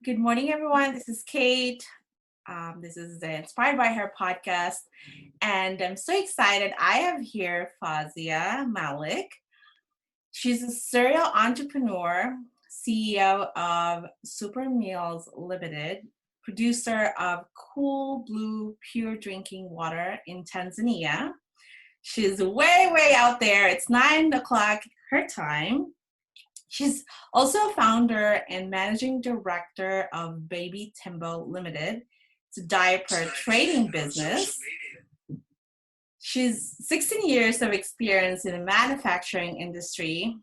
Good morning, everyone. This is Kate. This is the Inspired by Her podcast. And I'm so excited. I have here Fauzia Malik. She's a serial entrepreneur, CEO of Super Meals Limited, producer of Cool Blue Pure Drinking Water in Tanzania. She's way, way out there. It's 9 o'clock her time. She's also a founder and managing director of Baby Timbo Limited. It's a diaper trading business. She's 16 years of experience in the manufacturing industry.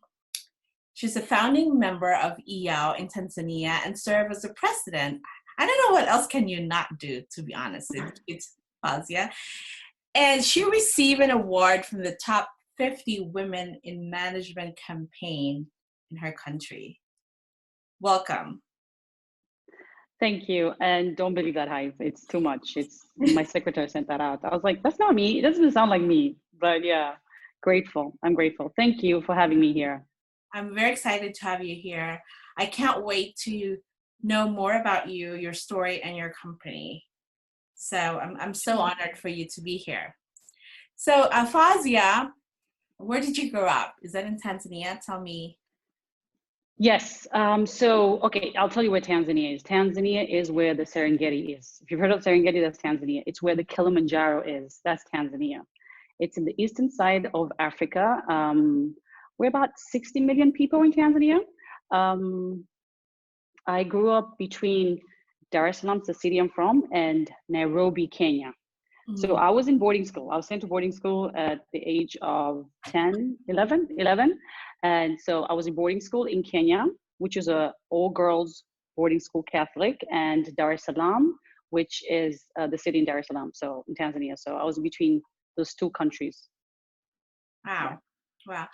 She's a founding member of EO in Tanzania and served as the president. I don't know what else can you not do, to be honest. It's Fauzia. And she received an award from the top 50 women in management campaign in her country. Welcome. Thank you. And don't believe that hype. It's too much. It's my secretary sent that out. I was like, that's not me. It doesn't sound like me. But yeah, grateful. I'm grateful. Thank you for having me here. I'm very excited to have you here. I can't wait to know more about you, your story, and your company. So I'm so honored for you to be here. So Fauzia, where did you grow up? Is that in Tanzania? Tell me. Yes. Okay, I'll tell you where Tanzania is. Tanzania is where the Serengeti is. If you've heard of Serengeti, that's Tanzania. It's where the Kilimanjaro is. That's Tanzania. It's in the eastern side of Africa. We're about 60 million people in Tanzania. I grew up between Dar es Salaam, the city I'm from, and Nairobi, Kenya. Mm-hmm. So I was in boarding school. I was sent to boarding school at the age of 11. And so I was in boarding school in Kenya, which is a all-girls boarding school Catholic, and Dar es Salaam, which is the city in Dar es Salaam, so in Tanzania. So I was between those two countries. Wow. Yeah. Wow.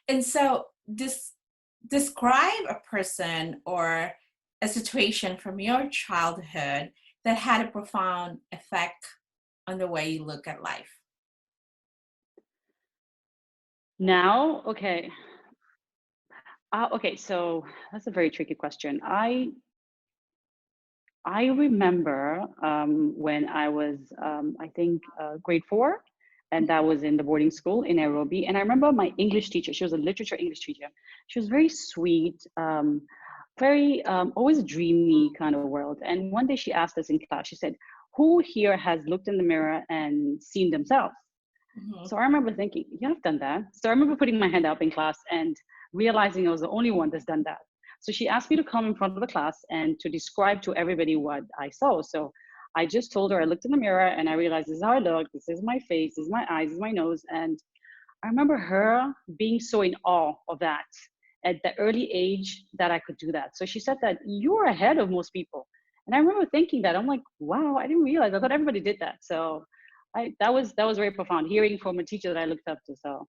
And so describe a person or a situation from your childhood that had a profound effect on the way you look at life. Now, okay. Okay, so that's a very tricky question. I remember when I was, I think, grade 4, and that was in the boarding school in Nairobi. And I remember my English teacher. She was a literature English teacher. She was very sweet, very always dreamy kind of world. And one day she asked us in class, she said, who here has looked in the mirror and seen themselves? Mm-hmm. So I remember thinking, yeah, I've done that. So I remember putting my hand up in class and realizing I was the only one that's done that. So she asked me to come in front of the class and to describe to everybody what I saw. So I just told her, I looked in the mirror and I realized this is how I look, this is my face, this is my eyes, this is my nose. And I remember her being so in awe of that at the early age that I could do that. So she said that you're ahead of most people. And I remember thinking that, I'm like, wow, I didn't realize, I thought everybody did that. So that was very profound, hearing from a teacher that I looked up to. So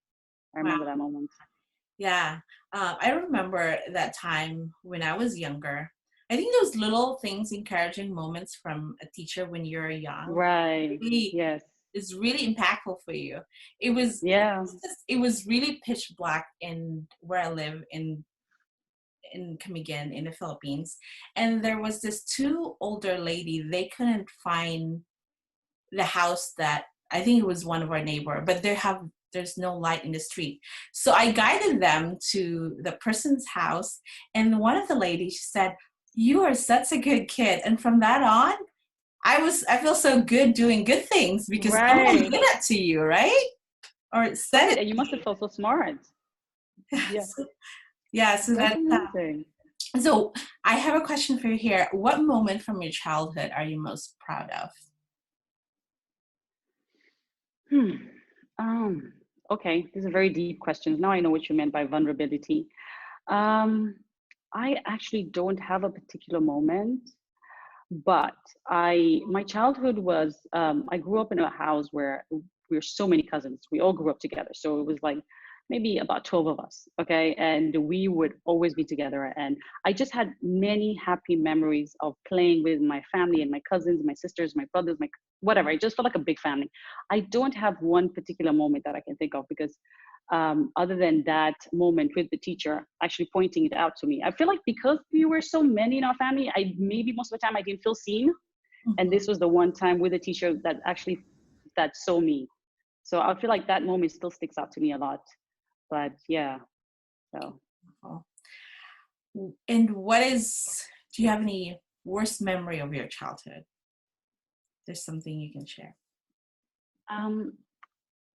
I remember that moment. Yeah, I remember that time when I was younger. I think those little things, encouraging moments from a teacher when you're young, right? Really, yes, is really impactful for you. It was really pitch black in where I live in Camiguin in the Philippines, and there was this two older lady. They couldn't find the house that I think it was one of our neighbor, but there's no light in the street. So I guided them to the person's house, and one of the ladies said, you are such a good kid. And from that on, I feel so good doing good things because someone did that to you, right? Or said it. And you must have felt so smart. Yeah. So that's amazing. So I have a question for you here. What moment from your childhood are you most proud of? Okay, these are very deep questions. Now I know what you meant by vulnerability. I actually don't have a particular moment, but my childhood was, I grew up in a house where we were so many cousins. We all grew up together. So it was like maybe about 12 of us, okay? And we would always be together. And I just had many happy memories of playing with my family and my cousins, my sisters, my brothers, my whatever. I just felt like a big family. I don't have one particular moment that I can think of because other than that moment with the teacher actually pointing it out to me. I feel like because we were so many in our family, I maybe most of the time I didn't feel seen. And Mhm. this was the one time with a teacher that actually that saw me. So I feel like that moment still sticks out to me a lot. But yeah, so Oh. And do you have any worst memory of your childhood? There's something you can share. um,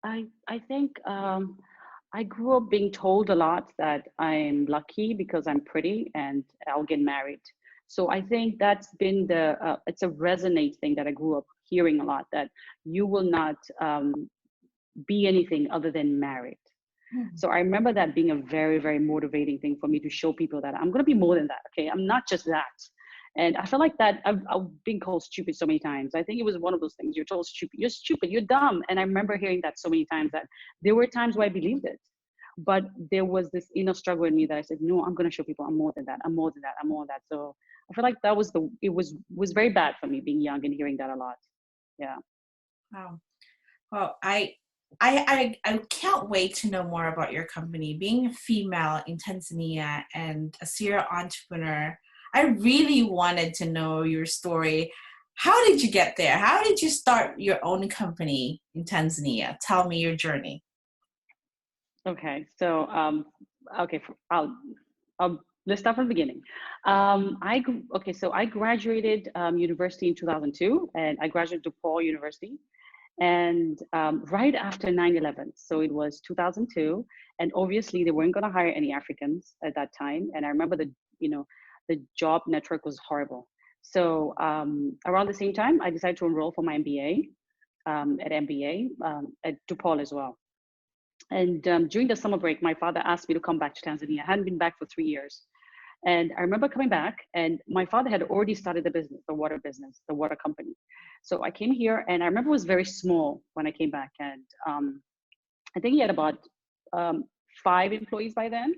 I think I grew up being told a lot that I'm lucky because I'm pretty and I'll get married. So I think that's been it's a resonate thing that I grew up hearing a lot, that you will not be anything other than married. Mhm. So I remember that being a very, very motivating thing for me to show people that I'm going to be more than that. Okay. I'm not just that. And I feel like that I've been called stupid so many times. I think it was one of those things, you're told stupid, you're dumb. And I remember hearing that so many times that there were times where I believed it. But there was this inner struggle in me that I said, no, I'm going to show people I'm more than that. I'm more than that. I'm more than that. So I feel like that was was very bad for me being young and hearing that a lot. Yeah. Wow. Well, I can't wait to know more about your company. Being a female in Tanzania and a serial entrepreneur, I really wanted to know your story. How did you get there? How did you start your own company in Tanzania? Tell me your journey. Okay, so let's start from the beginning. Okay, so I graduated university in 2002, and I graduated DePaul University, and right after 9/11. So it was 2002, and obviously they weren't going to hire any Africans at that time. And I remember the job network was horrible. So around the same time, I decided to enroll for my MBA at MBA at DePaul as well. And during the summer break, my father asked me to come back to Tanzania. I hadn't been back for 3 years. And I remember coming back, and my father had already started the business, the water company. So I came here, and I remember it was very small when I came back. And I think he had about um, 5 employees by then.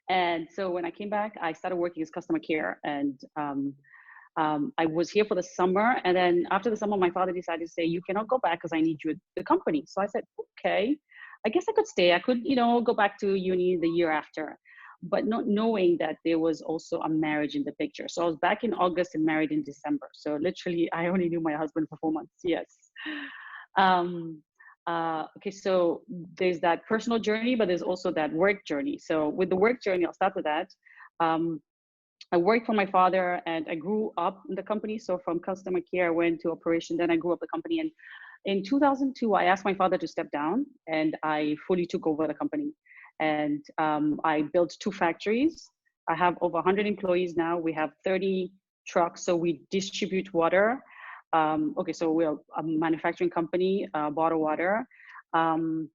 And so when I came back, I started working as customer care. And I was here for the summer. And then after the summer, my father decided to say, you cannot go back because I need you at the company. So I said, okay, I guess I could stay. I could, go back to uni the year after, but not knowing that there was also a marriage in the picture. So I was back in August and married in December. So literally, I only knew my husband for 4 months. Yes. Um, okay, so there's that personal journey, but there's also that work journey. So with the work journey, I'll start with that. Um, I worked for my father and I grew up in the company. So from customer care, I went to operation, then I grew up the company. And in 2002, I asked my father to step down and I fully took over the company. And I built 2 factories. I have over 100 employees now. We have 30 trucks. So we distribute water. Okay, so we're a manufacturing company, bottle water. Um,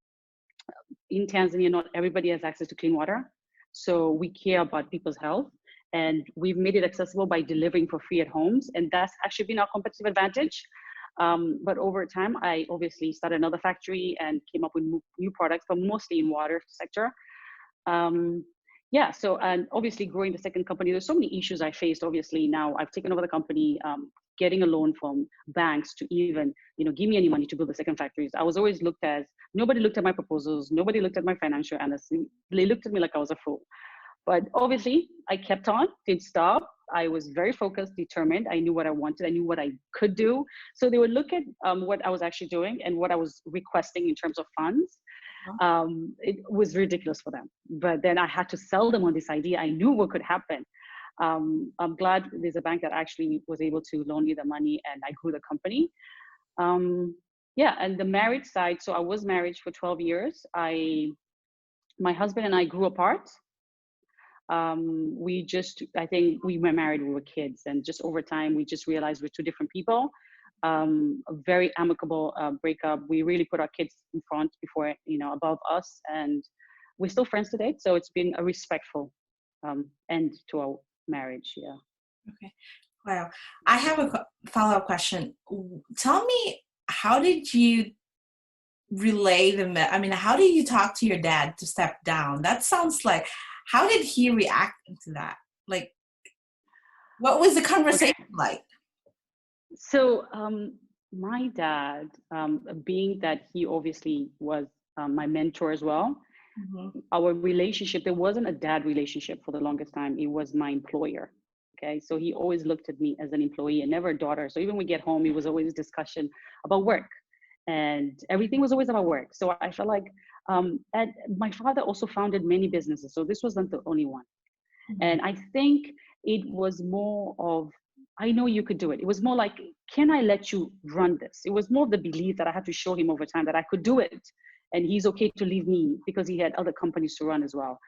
in Tanzania, not everybody has access to clean water. So we care about people's health. And we've made it accessible by delivering for free at homes. And that's actually been our competitive advantage. But over time, I obviously started another factory and came up with new products, but mostly in water sector. Yeah, so, and obviously growing the second company, there's so many issues I faced. Obviously now I've taken over the company, getting a loan from banks to even, give me any money to build the second factories. I was always nobody looked at my proposals. Nobody looked at my financial analysis. They looked at me like I was a fool. But obviously, I kept on, didn't stop. I was very focused, determined. I knew what I wanted. I knew what I could do. So they would look at what I was actually doing and what I was requesting in terms of funds. It was ridiculous for them. But then I had to sell them on this idea. I knew what could happen. I'm glad there's a bank that actually was able to loan me the money and I grew the company. Yeah, and the marriage side. So I was married for 12 years. My husband and I grew apart. I think we were married, we were kids, and just over time, we just realized we're two different people. A very amicable breakup. We really put our kids in front before, above us, and we're still friends today. So it's been a respectful end to our marriage. Yeah. Okay. Wow. I have a follow-up question. Tell me, how did you how did you talk to your dad to step down? That sounds like, how did he react to that? Like, what was the conversation Okay. like? So my dad, being that he obviously was my mentor as well, Mhm. our relationship, there wasn't a dad relationship for the longest time. It was my employer. Okay. So he always looked at me as an employee and never a daughter. So even when we get home, it was always discussion about work, and everything was always about work. So I felt like, and my father also founded many businesses. So this wasn't the only one. Mhm. And I think it was more of, I know you could do it. It was more like, can I let you run this? It was more of the belief that I had to show him over time that I could do it. And he's okay to leave me because he had other companies to run as well.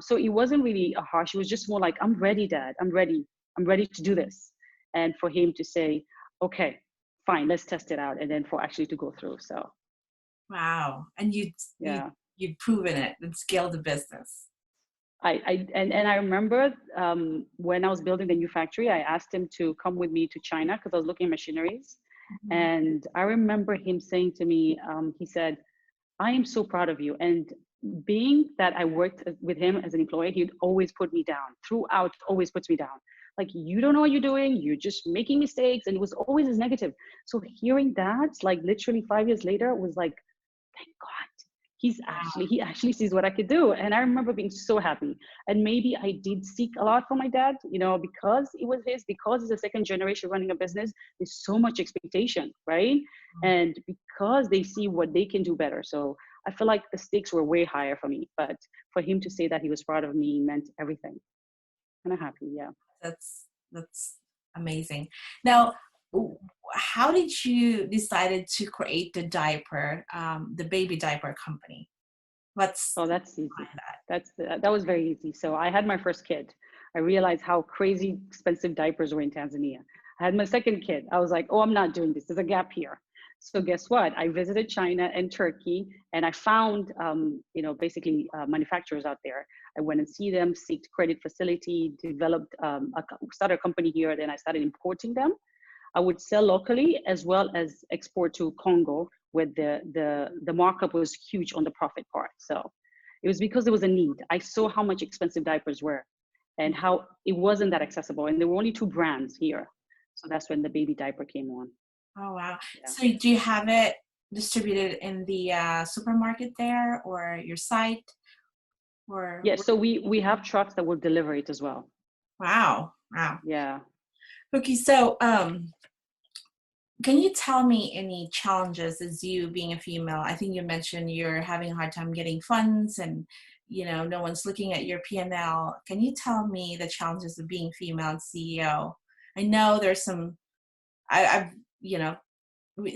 So it wasn't really a harsh, it was just more like, I'm ready, Dad. I'm ready. I'm ready to do this. And for him to say, okay, fine, let's test it out. And then for actually to go through. So Wow. And yeah. you'd proven it and scaled the business. And I remember when I was building the new factory, I asked him to come with me to China because I was looking at machineries. Mhm. And I remember him saying to me, he said, I am so proud of you. And being that I worked with him as an employee, he'd always put me down throughout, always puts me down. Like, you don't know what you're doing, you're just making mistakes. And it was always as negative. So hearing that, like literally 5 years later, was like, thank God, he actually sees what I could do. And I remember being so happy. And maybe I did seek a lot from my dad, because it was because he's a second generation running a business, there's so much expectation, right? And because they see what they can do better. So I feel like the stakes were way higher for me. But for him to say that he was proud of me meant everything. And I'm happy, yeah. That's amazing. Now, how did you decided to create the baby diaper company? What's Oh, that's easy. That was very easy. So I had my first kid. I realized how crazy expensive diapers were in Tanzania. I had my second kid. I was like, oh, I'm not doing this. There's a gap here. So guess what? I visited China and Turkey, and I found, basically manufacturers out there. I went and see them, seeked credit facility, developed, started a company here. Then I started importing them. I would sell locally as well as export to Congo, where the markup was huge on the profit part. So it was because there was a need. I saw how much expensive diapers were and how it wasn't that accessible. And there were only two brands here. So that's when the baby diaper came on. Oh wow. Yeah. So do you have it distributed in the supermarket there or your site or Yeah. So we have trucks that will deliver it as well. wow. Wow. Yeah. Okay, so can you tell me any challenges as you being a female? I think you mentioned you're having a hard time getting funds and no one's looking at your P&L. Can you tell me the challenges of being female and CEO? I know there's some I've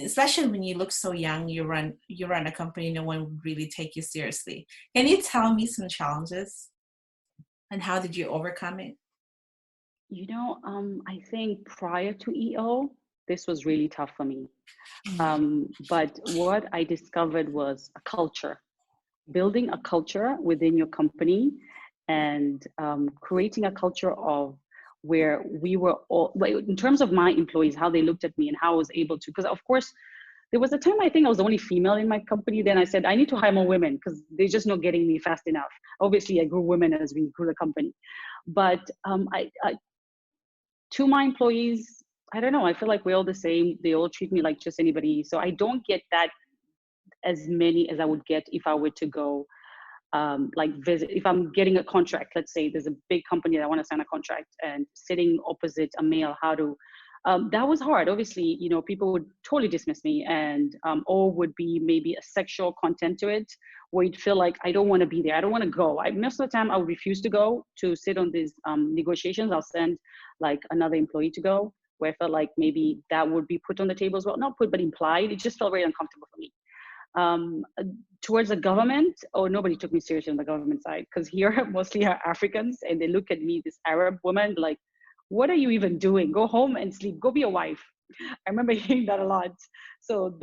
especially when you look so young, you run a company, no one would really take you seriously. Can you tell me some challenges and how did you overcome it? I think prior to EO, this was really tough for me. Mm. But what I discovered was a culture, building a culture within your company, and creating a culture of where we were all, like, in terms of my employees, how they looked at me and how I was able to, because of course, there was a time I think I was the only female in my company. Then I said, I need to hire more women because they're just not getting me fast enough. Obviously, I grew women as we grew the company. But to my employees, I don't know, I feel like we're all the same. They all treat me like just anybody. So I don't get that as many as I would get if I were to go like visit. If I'm getting a contract, let's say there's a big company that I want to sign a contract, and sitting opposite a male, that was hard. Obviously, people would totally dismiss me, and or would be maybe a sexual content to it, where you'd feel like I don't want to be there. I don't want to go. Most of the time, I would refuse to go to sit on these negotiations. I'll send like another employee to go, where I felt like maybe that would be put on the table as well. Not put, but implied. It just felt very uncomfortable for me. um, Towards the government, oh, nobody took me seriously on the government side, because here mostly are Africans, and they look at me, this Arab woman, like, what are you even doing? Go home and sleep. Go be a wife. I remember hearing that a lot. So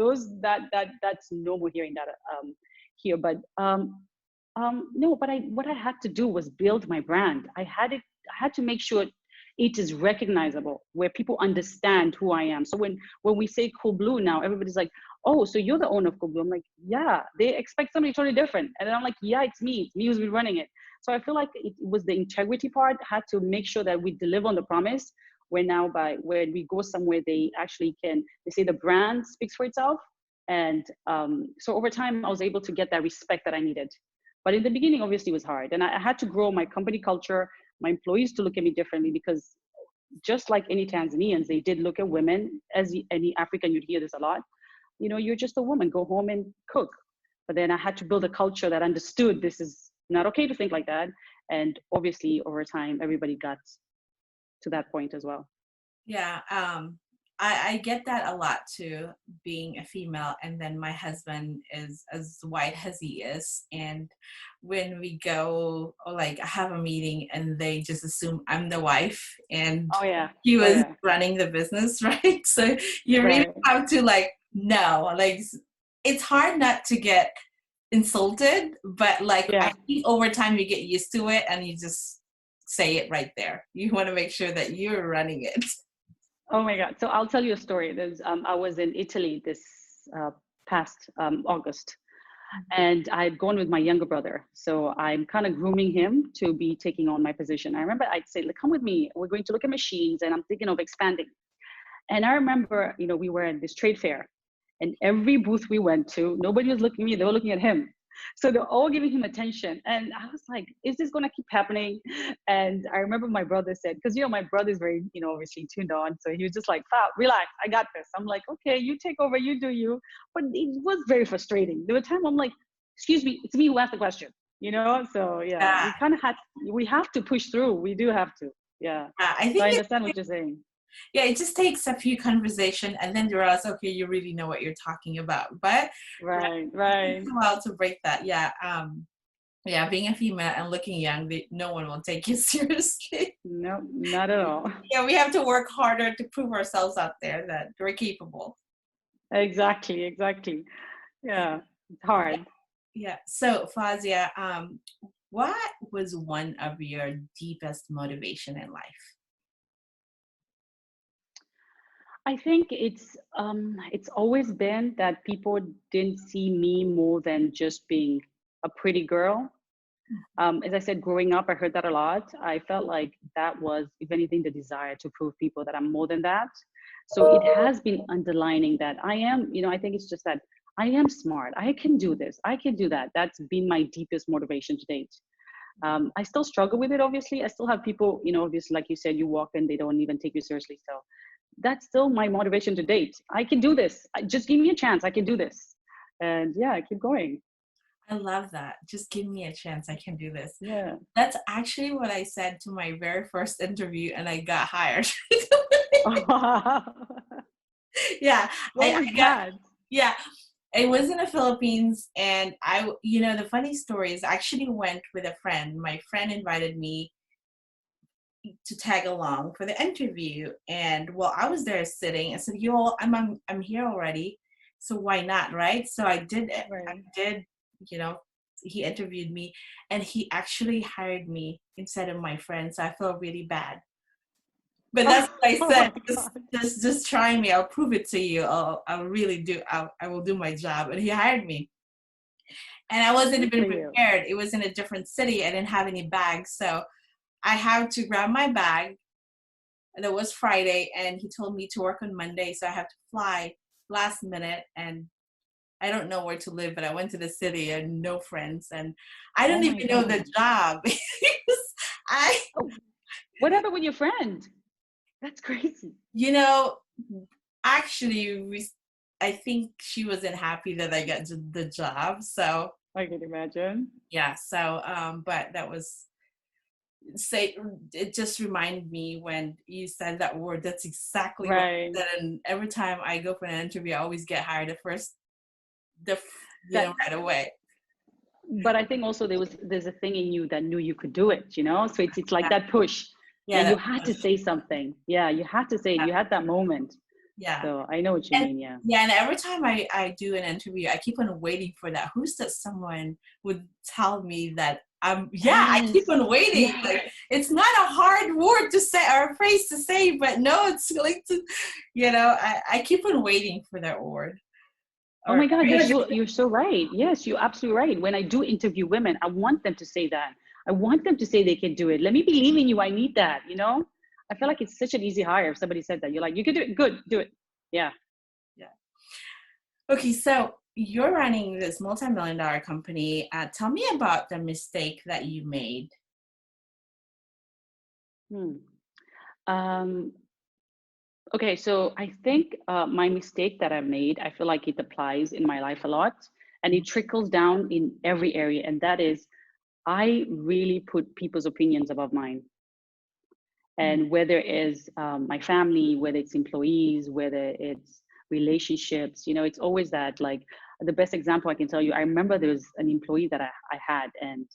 that's normal hearing that here. But no, but what I had to do was build my brand. I had to make sure it is recognizable, where people understand who I am. So when we say Cool Blue now, everybody's like, oh, so you're the owner of Cool Blue. I'm like, yeah, they expect somebody totally different. And then I'm like, yeah, it's me who's been running it. So I feel like it was the integrity part, had to make sure that we deliver on the promise. Where now, by when we go somewhere, they actually they say the brand speaks for itself. And so over time, I was able to get that respect that I needed. But in the beginning, obviously, it was hard. And I had to grow my company culture, my employees to look at me differently, because just like any Tanzanians, they did look at women as any African, you'd hear this a lot. You know, you're just a woman, go home and cook. But then I had to build a culture that understood this is not okay to think like that. And obviously, over time, everybody got to that point as well. Yeah, I get that a lot too, being a female, and then my husband is as white as he is, and when we go, or like I have a meeting and they just assume I'm the wife and Oh yeah. he Oh was yeah. running the business, right? So you really Right. have to like, no, like it's hard not to get insulted, but like I Yeah. think over time you get used to it and you just say it right there. You want to make sure that you're running it. Oh my God. So I'll tell you a story. I was in Italy this past August, and I'd gone with my younger brother. So I'm kind of grooming him to be taking on my position. I remember I'd say, "Like, come with me. We're going to look at machines, and I'm thinking of expanding." And I remember, you know, we were at this trade fair, and every booth we went to, nobody was looking at me, they were looking at him. So they're all giving him attention. And I was like, is this going to keep happening? And I remember my brother said, because, you know, my brother's very, you know, obviously tuned on. So he was just like, relax, I got this. I'm like, okay, you take over, you do you. But it was very frustrating. There were times I'm like, excuse me, it's me who asked the question, you know? So yeah, Yeah, we have to push through. We do have to. Yeah. I So I think understand what you're saying. yeah, it just takes a few conversation and then you realize, okay, you really know what you're talking about. But right, Right, it right. takes a while to break that. Yeah, yeah, being a female and looking young, no one will take you seriously. No, not at all. Yeah, we have to work harder to prove ourselves out there that we're capable. Exactly, exactly. Yeah, it's hard. Yeah. So, Fazia, what was one of your deepest motivation in life? I think it's always been that people didn't see me more than just being a pretty girl. As I said, growing up, I heard that a lot. I felt like that was, if anything, the desire to prove people that I'm more than that. So it has been underlining that I am, you know, I think it's just that I am smart. I can do this. I can do that. That's been my deepest motivation to date. I still struggle with it, obviously. I still have people, you know, obviously, like you said, you walk in, they don't even take you seriously. So that's still my motivation to date. I can do this. Just give me a chance. I can do this. And yeah, I keep going. I love that. Just give me a chance. I can do this. Yeah. That's actually what I said to my very first interview, and I got hired. Yeah, What was I got, that? yeah, it was in the Philippines, and the funny story is I actually went with a friend. My friend invited me to tag along for the interview, and while I was there sitting, I said, "Yo, I'm here already, so why not, right?" So I did it. I Right. did, you know. He interviewed me, and he actually hired me instead of my friend. So I felt really bad. But that's what I Oh said. my God. Just try me. I'll prove it to you. I'll really do. I will do my job. And he hired me. And I wasn't Good for even you. prepared. It was in a different city. I didn't have any bags, so I had to grab my bag. And it was Friday, and he told me to work on Monday, so I have to fly last minute. And I don't know where to live, but I went to the city and no friends, and I Oh don't my even know the God. job. I, Oh, what happened with your friend? That's crazy. you know, actually, I think she wasn't happy that I got the job. So I can imagine. yeah, so but that was say it just reminded me when you said that word. That's exactly what I Right. said. And every time I go for an interview, I always get hired That, right away. but I think also there's a thing in you that knew you could do it, you know? So it's like that push. Yeah, Yeah, you that had to push. say something. Yeah, you had to say it. You had that moment. Yeah. So I know what you And mean. Yeah. yeah, and every time I do an interview, I keep on waiting for that. Who's that someone would tell me that yeah, I keep Yes. on waiting. Yeah. Like it's not a hard word to say or a phrase to say, but no, it's like I keep on waiting for that word. Oh Or my God, you're so right. Yes, you're absolutely right. When I do interview women, I want them to say that. I want them to say they can do it. Let me believe in you. I need that, you know? I feel like it's such an easy hire if somebody said that. You're like, you can do it. Good, do it. Yeah. yeah. Okay, so you're running this multi-million dollar company. Tell me about the mistake that you made. Hmm. Um, okay, so I think my mistake that I made, I feel like it applies in my life a lot, and it trickles down in every area, and that is I really put people's opinions above mine. Mm, And whether it's my family, whether it's employees, whether it's relationships, it's always that. Like, the best example I can tell you, I remember there was an employee that I had, and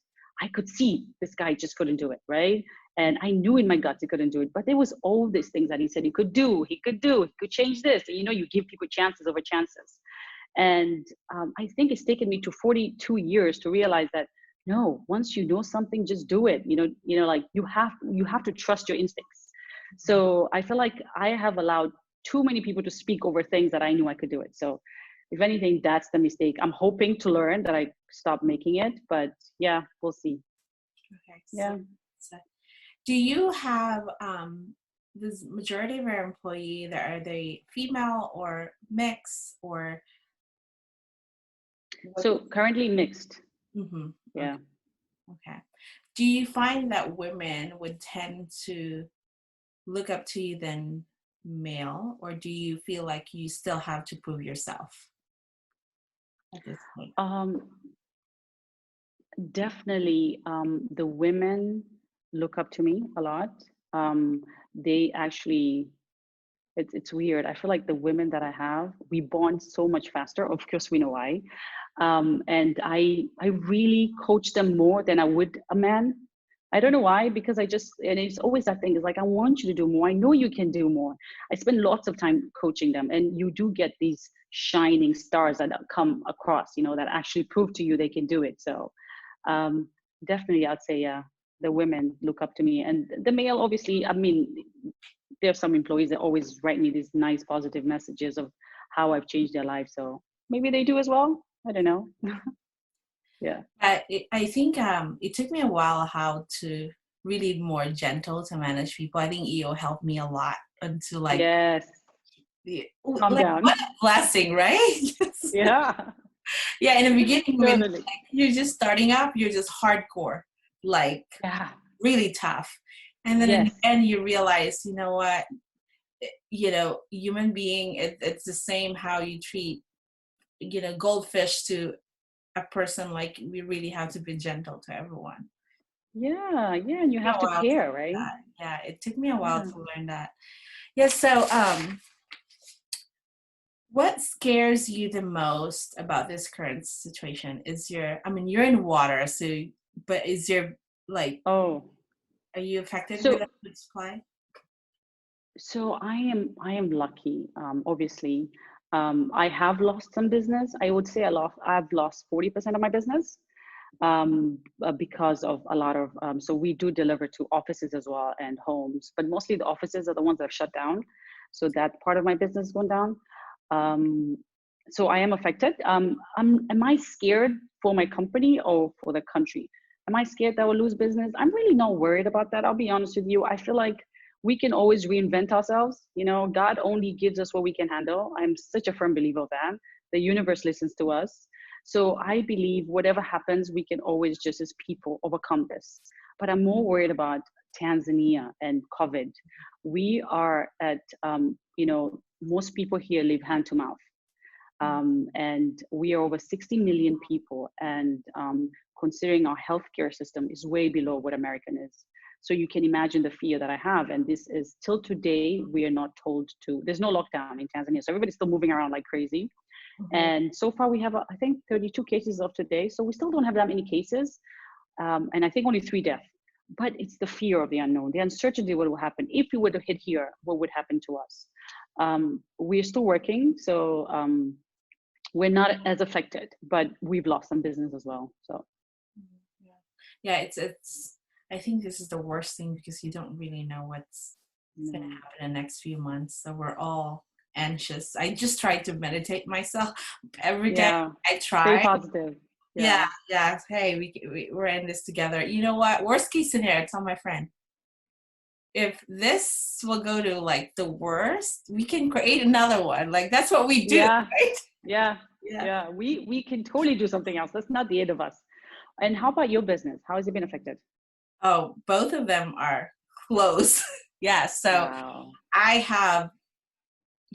I could see this guy just couldn't do it, right? And I knew in my guts he couldn't do it, but there was all these things that he said he could change this. And, you give people chances over chances. And I think it's taken me to 42 years to realize that no, once you know something, just do it. Like you have to trust your instincts. So I feel like I have allowed too many people to speak over things that I knew I could do it. So if anything, that's the mistake. I'm hoping to learn that I stop making it, but yeah, we'll see. okay. Yeah. So do you have this majority of your employee that are they female or mix or what? So currently mixed. Mm-hmm. Yeah. Okay. Okay. Do you find that women would tend to look up to you than male, or do you feel like you still have to prove yourself at this point? Um, Definitely, the women look up to me a lot. They actually, it's weird. I feel like the women that I have, we bond so much faster. Of course, we know why. And I really coach them more than I would a man. I don't know why, because and it's always that thing. It's like, I want you to do more. I know you can do more. I spend lots of time coaching them, and you do get these shining stars that come across, that actually prove to you they can do it. So um, definitely, I'd say, yeah, the women look up to me, and the male, obviously. I mean, there are some employees that always write me these nice, positive messages of how I've changed their life. So maybe they do as well. I don't know. Yeah. I think it took me a while how to really more gentle to manage people. I think EO helped me a lot until Yes. Calm like down. what a blessing, right? Yeah. Yeah, in the beginning when Totally. like, you're just starting up, you're just hardcore, like Yeah. really tough. And then in the Yes. end you realize, you know what, human being, it's the same how you treat, goldfish to a person. Like we really have to be gentle to everyone. Yeah. Yeah. And you Took me have a to while to care, learn right? that. Yeah, it took me a while Yeah. to learn that. Yeah, so what scares you the most about this current situation? I mean, you're in water, so, but is your, like, Oh, are you affected with a so food supply? I am lucky. Obviously, I have lost some business. I would say I've lost 40% of my business because of a lot of. So we do deliver to offices as well and homes, but mostly the offices are the ones that have shut down. So that part of my business has gone down. Um, so I am affected. Am I scared for my company or for the country? Am I scared that we'll lose business? I'm really not worried about that. I'll be honest with you. I feel like we can always reinvent ourselves. God only gives us what we can handle. I'm such a firm believer of that. The universe listens to us. So I believe whatever happens, we can always just as people overcome this. But I'm more worried about Tanzania and COVID. We are at, most people here live hand to mouth. And we are over 60 million people. And considering our healthcare system is way below what American is. So you can imagine the fear that I have. And this is till today, we are not told to, there's no lockdown in Tanzania. So everybody's still moving around like crazy. Mhm. And so far we have, I think 32 cases of today. So we still don't have that many cases. And I think only 3 deaths. But it's the fear of the unknown, the uncertainty of what will happen. If we were to hit here, what would happen to us? We're still working. So we're not as affected, but we've lost some business as well. So Yeah, yeah, it's. I think this is the worst thing because you don't really know what's going to mm, happen in the next few months. So we're all anxious. I just try to meditate myself every day. yeah, I stay try. positive. Yeah, Yeah, yeah. Hey, we're in this together. You know what? Worst case scenario, tell my friend, if this will go to like the worst, we can create another one. Like that's what we do, yeah, right? yeah, Yeah. Yeah, we can totally do something else. That's not the end of us. And how about your business? How has it been affected? Oh, both of them are close. Yeah. So Wow. I have,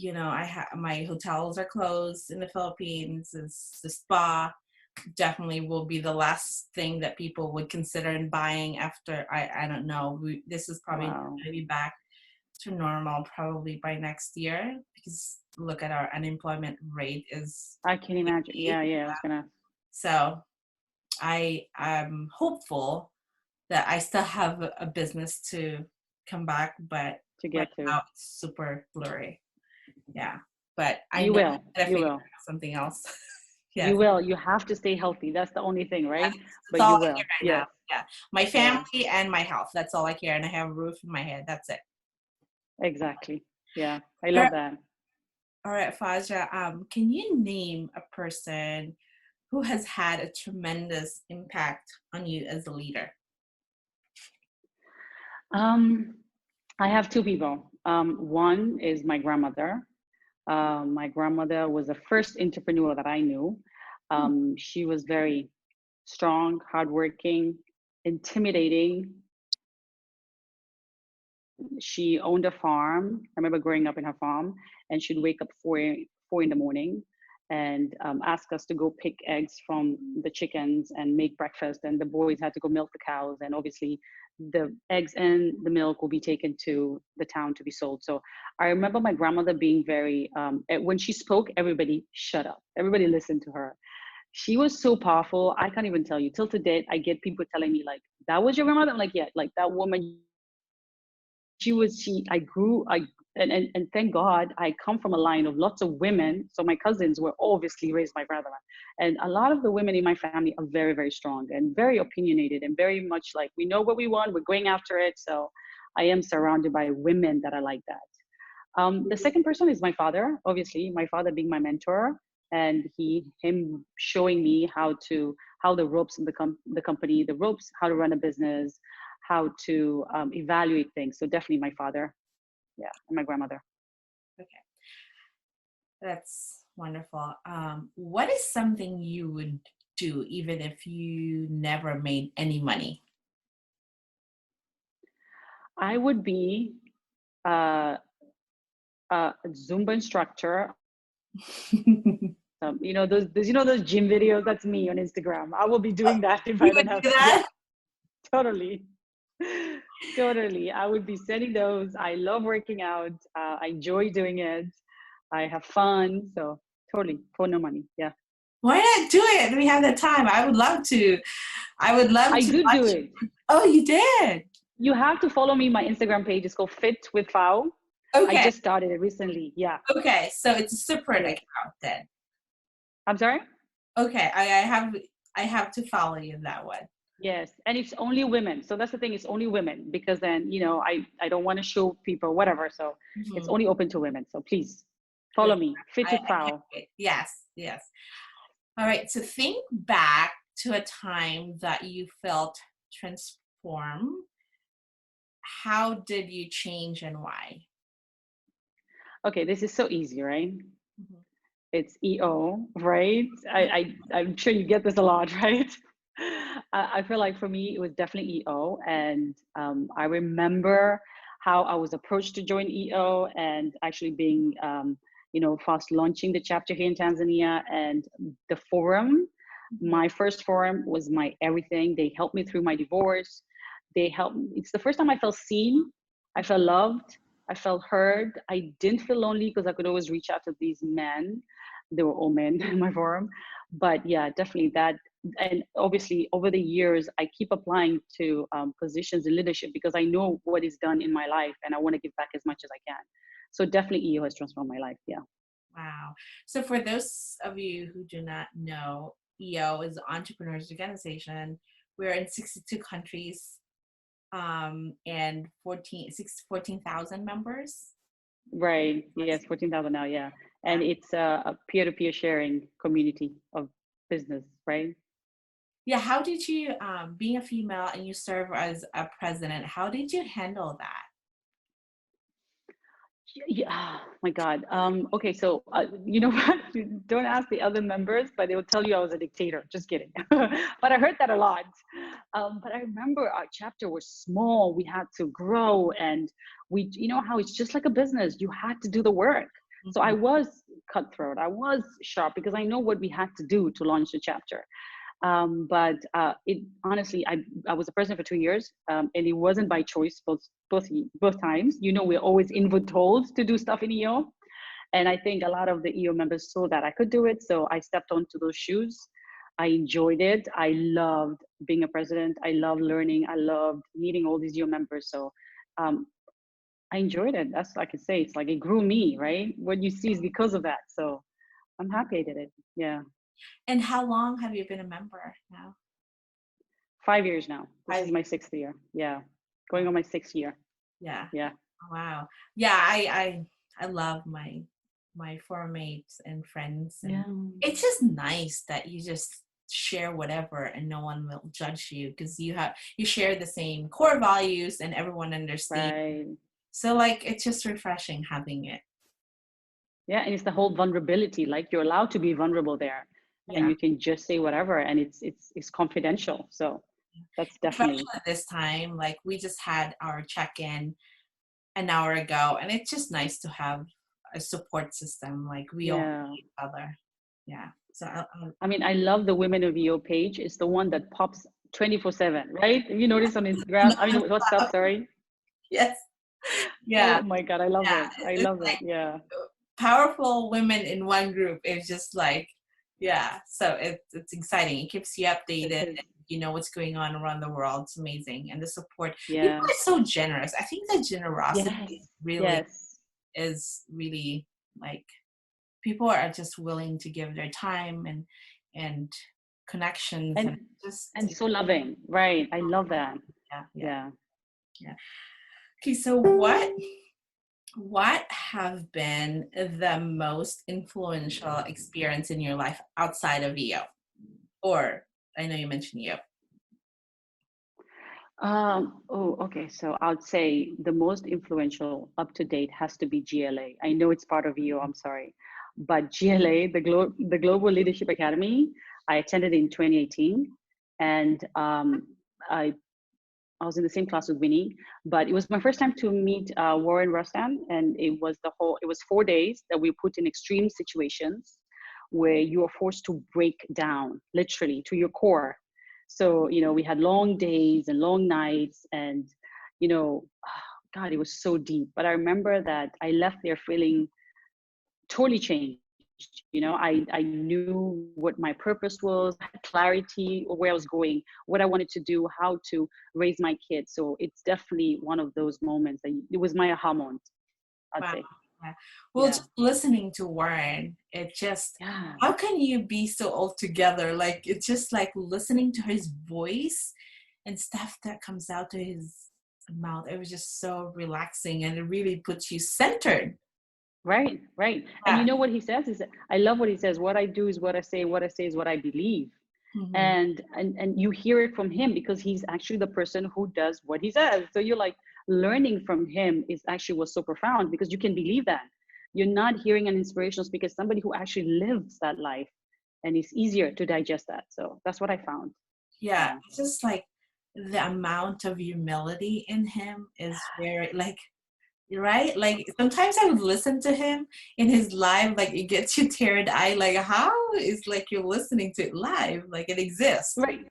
I have my hotels are closed in the Philippines. It's the spa definitely will be the last thing that people would consider in buying after I don't know. This is probably not Wow. going to be back to normal probably by next year because look at our unemployment rate is I can imagine. crazy. Yeah, yeah. I was gonna So I'm hopeful that I still have a business to come back, but to right get to. now it's super blurry. Yeah. But I You know will. I gotta You figure will. out something else. You Yes. will. You have to stay healthy. That's the only thing, right? That's But all you I care will. right now. Yes. Yeah. My Yeah. family and my health. That's all I care. And I have a roof in my head. That's it. Exactly. Yeah. I All right, love that. all right, Fausia, can you name a person who has had a tremendous impact on you as a leader? Um, I have two people. One is my grandmother. My grandmother was the first entrepreneur that I knew. She was very strong, hardworking, intimidating. She owned a farm. I remember growing up in her farm, and she'd wake up four in the morning and ask us to go pick eggs from the chickens and make breakfast. And the boys had to go milk the cows, and obviously the eggs and the milk will be taken to the town to be sold. So I remember my grandmother being very when she spoke, everybody shut up, everybody listened to her. She was so powerful. I can't even tell you. Till today, I get people telling me like, "That was your grandmother." I'm like, "Yeah, like that woman, she I grew I and thank God I come from a line of lots of women. So my cousins were obviously raised by grandma. And a lot of the women in my family are very, very strong and very opinionated and very much like we know what we want, we're going after it. So I am surrounded by women that are like that. The second person is my father, obviously, my father being my mentor and him showing me how the ropes in the company, the ropes, how to run a business, how to evaluate things. So definitely my father, yeah, and my grandmother. Okay. That's wonderful. What is something you would do even if you never made any money? I would be uh, a Zumba instructor. Those gym videos. That's me on Instagram. I will be doing that if You I would don't have. do Yeah, that? totally, totally. I would be sending those. I love working out. I enjoy doing it. I have fun. So totally for no money. Yeah, Why not do it? We have the time. I would love to. I would love I to do do watch. it. Oh, you did? You have to follow me. My Instagram page is called Fit with Fau. I Okay. just started it recently. Yeah. Okay. So it's a separate Yes. account then. I'm sorry. Okay. I have to follow you in that one. Yes, and it's only women. So that's the thing. It's only women because then I don't want to show people whatever. So it's Mhm. only open to women. So please Good. follow me. Fit I with can't Foul. wait. Yes. Yes. All right. So think back to a time that you felt transformed. How did you change and why? Okay, this is so easy, right? Mhm. It's EO, right? I'm sure you get this a lot, right? I feel like for me, it was definitely EO. And I remember how I was approached to join EO and actually being, fast launching the chapter here in Tanzania and the forum. Mhm. My first forum was my everything. They helped me through my divorce. It's the first time I felt seen, I felt loved, I felt heard. I didn't feel lonely because I could always reach out to these men. They were all men in my forum. But yeah, definitely that. And obviously, over the years, I keep applying to positions in leadership because I know what is done in my life and I want to give back as much as I can. So definitely, EO has transformed my life. Yeah. Wow. So for those of you who do not know, EO is the Entrepreneurs Organization. We're in 62 countries and 14,000 members. Right. Yes, 14,000 now. Yeah. And it's a peer-to-peer sharing community of business, right? Yeah, how did you, being a female and you serve as a president, how did you handle that? Yeah, my God. Okay, so you know what? Don't ask the other members, but they will tell you I was a dictator. Just kidding. But I heard that a lot. But I remember our chapter was small. We had to grow, and you know how it's just like a business. You had to do the work. So I Mhm. was cutthroat. I was sharp because I know what we had to do to launch the chapter. But it honestly, I was a president for 2 years, and it wasn't by choice both times. You know, we're always inward told to do stuff in EO, and I think a lot of the EO members saw that I could do it, so I stepped onto those shoes. I enjoyed it. I loved being a president. I loved learning. I loved meeting all these EO members. So um, I enjoyed it. That's what I can say. It's like it grew me, right? What you see is because of that. So I'm happy I did it. Yeah. And how long have you been a member now? 5 years now. This is 5 years. my 6th year. Yeah. Wow. Going on my 6th year. Yeah. Yeah. Wow. Yeah, I love my former mates and friends, and Yeah. it's just nice that you just share whatever and no one will judge you because you share the same core values and everyone understands. Right. So like it's just refreshing having it. Yeah. And it's the whole vulnerability. Like you're allowed to be vulnerable there and Yeah. you can just say whatever and it's confidential. So that's definitely, Especially this time, like we just had our check-in an hour ago, and it's just nice to have a support system. Like we all yeah. need each other. Yeah. So I mean, I love the Women of EO page. It's the one that pops 24/7, right? Have you noticed on Instagram? I mean, WhatsApp, sorry. yes. Yeah. Oh my God. I love Yeah. it. I It's love it. like Yeah. powerful women in one group is just like, yeah. So it's exciting. It keeps you It updated. is. And you know what's going on around the world. It's amazing. And the support. People Yeah. are so generous. I think the Yes. generosity really Yes. is really like people are just willing to give their time and connections and And just so loving. Right. I love that. yeah, yeah, Yeah. yeah. Okay, so what have been the most influential experience in your life outside of EO? Or I know you mentioned EO. Oh, okay. So I'd say the most influential up to date has to be GLA. I know it's part of you, I'm sorry. But GLA, the Global Leadership Academy, I attended in 2018. And I, I was in the same class with Winnie, but it was my first time to meet Warren Rustam. And it was 4 days that we put in extreme situations where you are forced to break down literally to your core. So, you know, we had long days and long nights and, you know, God, it was so deep. But I remember that I left there feeling totally changed. You know, I knew what my purpose was, I had clarity of where I was going, what I wanted to do, how to raise my kids. So it's definitely one of those moments that it was my aha moment, I'd Wow. say. Yeah. Well, Yeah. just listening to Warren, it just, Yeah. how can you be so all together? Like, it's just like listening to his voice and stuff that comes out to his mouth. It was just so relaxing and it really puts you centered. Right, right. And Yeah. you know what he says is that I love what he says. What I do is what I say is what I believe. Mhm. And you hear it from him because he's actually the person who does what he says. So you're like learning from him is actually was so profound because you can believe that. You're not hearing an inspirational speaker, somebody who actually lives that life and it's easier to digest that. So that's what I found. Yeah. Yeah. It's just like the amount of humility in him is very, like, right? Like sometimes I would listen to him in his live, like it gets you teared eye, like how is like you're listening to it live, like it exists. Right.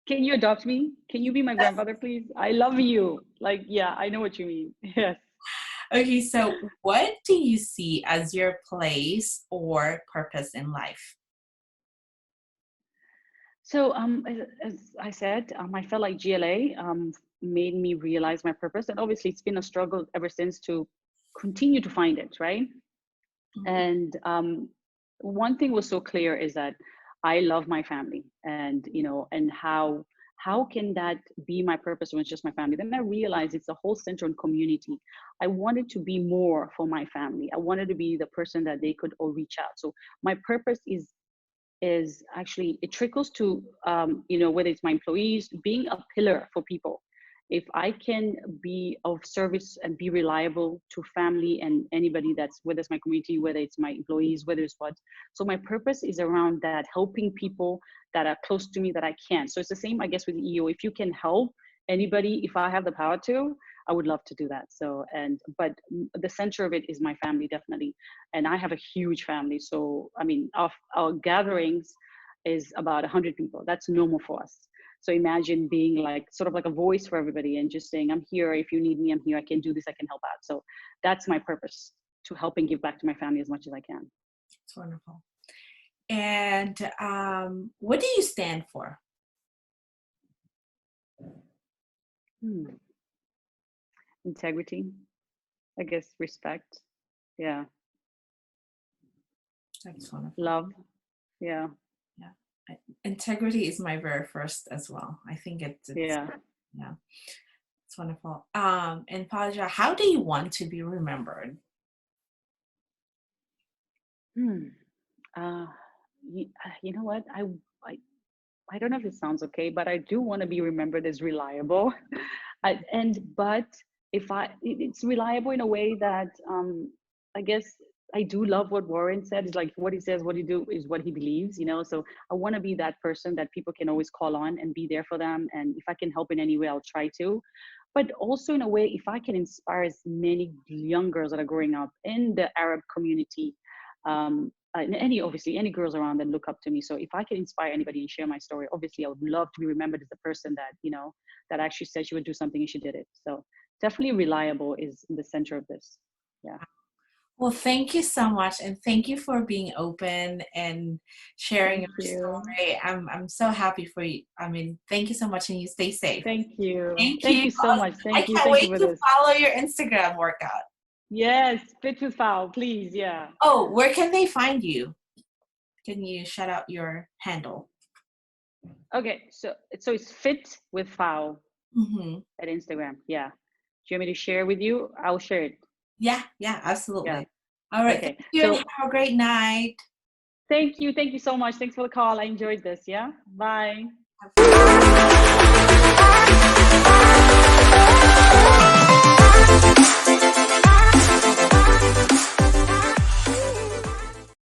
Can you adopt me? Can you be my grandfather, please? I love you. Like, yeah, I know what you mean. Yes. Okay, so what do you see as your place or purpose in life? So, as I said, I felt like GLA made me realize my purpose, and obviously, it's been a struggle ever since to continue to find it, right? Mhm. And one thing was so clear is that I love my family, and and how can that be my purpose when it's just my family? Then I realized it's a whole center on community. I wanted to be more for my family. I wanted to be the person that they could all reach out. So my purpose is actually it trickles to whether it's my employees being a pillar for people if I can be of service and be reliable to family and anybody that's, whether it's my community, whether it's my employees, whether it's what. So my purpose is around that, helping people that are close to me that I can. So it's the same, I guess, with EO. If you can help anybody, if I have the power to, I would love to do that. So, but the center of it is my family, definitely. And I have a huge family. So, I mean, our gatherings is about 100 people. That's normal for us. So imagine being like sort of like a voice for everybody and just saying, I'm here. If you need me, I'm here. I can do this. I can help out. So that's my purpose, to help and give back to my family as much as I can. It's wonderful. And what do you stand for? Integrity, I guess, respect. Yeah. That's wonderful. Love. Yeah. Integrity is my very first as well. I think it's yeah. It's wonderful. And Fauzia, how do you want to be remembered? You know what? I don't know if it sounds okay, but I do want to be remembered as reliable. But it's reliable in a way that I guess I do love what Warren said. It's like what he says, what he do is what he believes, you know. So I want to be that person that people can always call on and be there for them. And if I can help in any way, I'll try to. But also in a way, if I can inspire as many young girls that are growing up in the Arab community, and obviously any girls around that look up to me. So if I can inspire anybody and share my story, obviously I would love to be remembered as the person that, you know, that actually said she would do something and she did it. So definitely reliable is in the center of this. Yeah. Well, thank you so much, and thank you for being open and sharing your story. I'm so happy for you. I mean, thank you so much, and you stay safe. Thank you. Thank you so much. I can't wait to follow your Instagram workout. Yes, Fit with Fau, please. Yeah. Oh, where can they find you? Can you shout out your handle? Okay, so it's Fit with Fau at Instagram. Yeah. Do you want me to share with you? I'll share it. Yeah, absolutely. Yeah. All right. Okay. Thank you, and have a great night. Thank you so much. Thanks for the call. I enjoyed this. Yeah. Bye.